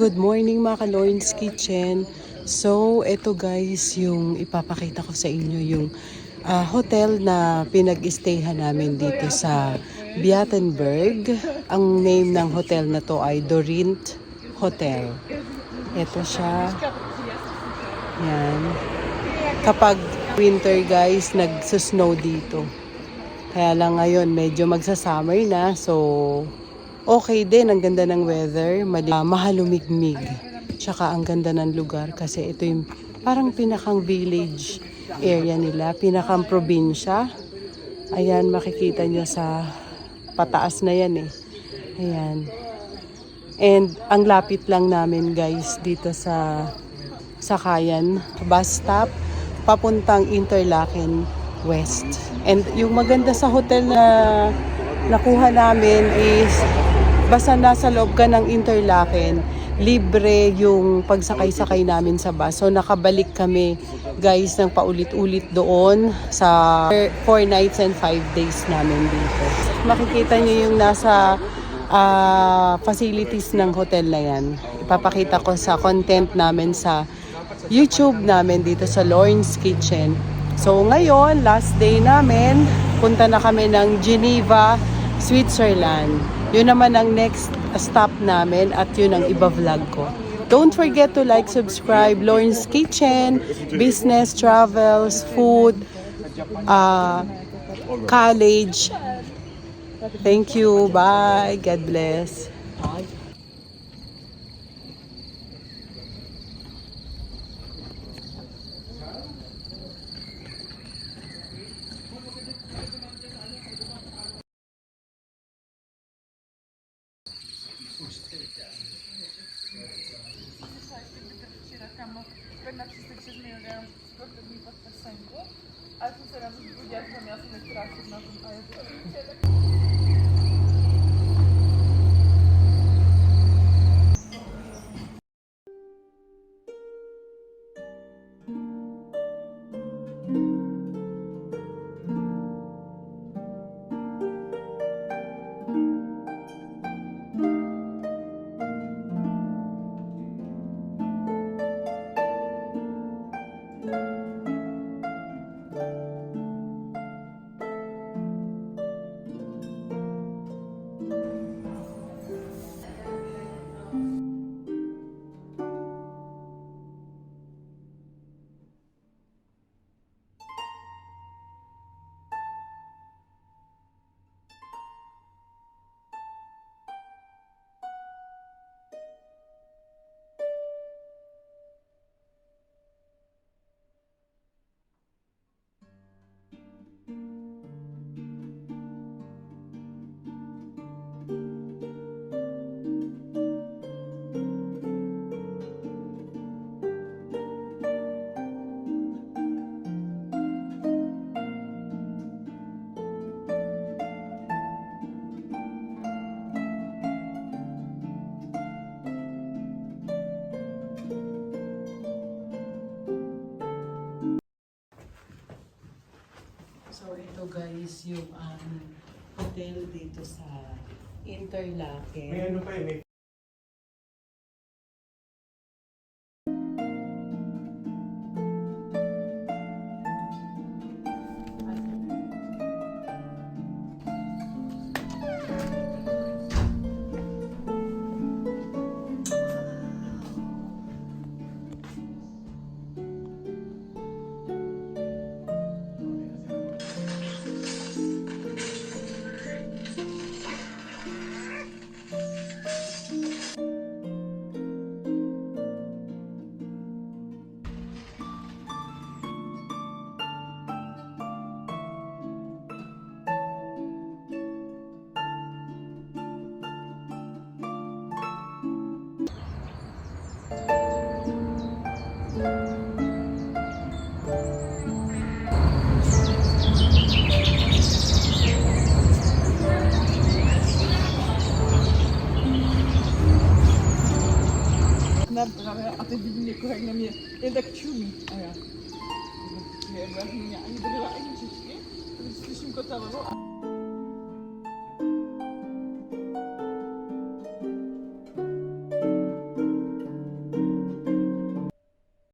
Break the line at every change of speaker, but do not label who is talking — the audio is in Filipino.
good morning mga ka-Lorne's Kitchen. So, ito guys, yung ipapakita ko sa inyo yung hotel na pinag-stayhan namin dito sa Beatenberg. Ang name ng hotel na to ay Dorint Hotel. Ito siya. Yan. Kapag winter guys, nagsusnow dito. Kaya lang ngayon, medyo magsa-summer na. So, okay din, ang ganda ng weather, mahalumigmig. Tsaka ang ganda ng lugar kasi ito yung parang pinakang village area nila, pinakang probinsya. Ayan, makikita nyo sa pataas na yan eh. Ayan. And ang lapit lang namin guys dito sa Sakayan bus stop, papuntang Interlaken West. And yung maganda sa hotel na nakuha namin is basta nasa loob ka ng Interlaken, libre yung pagsakay-sakay namin sa bus. So nakabalik kami guys ng paulit-ulit doon sa 4 nights and 5 days namin dito. Makikita nyo yung nasa facilities ng hotel na yan. Ipapakita ko sa content namin sa YouTube namin dito sa Lorne's Kitchen. So ngayon, last day namin, punta na kami ng Geneva, Switzerland. Yun naman ang next stop namin at yun ang iba-vlog ko. Don't forget to like, subscribe, Lorne's Kitchen, business, travels, food, college. Thank you. Bye. God bless.
Na 300 się zmieniają z pewnymi podpisami, ale tu teraz ludzie zamiast trafić na tym
So ito guys yung hotel dito sa Interlaken.
May ano pa eh, may
a ty vidíš jak na mě jen tak čumí. A já. Já ani nebyla ani češky, když slyším kota.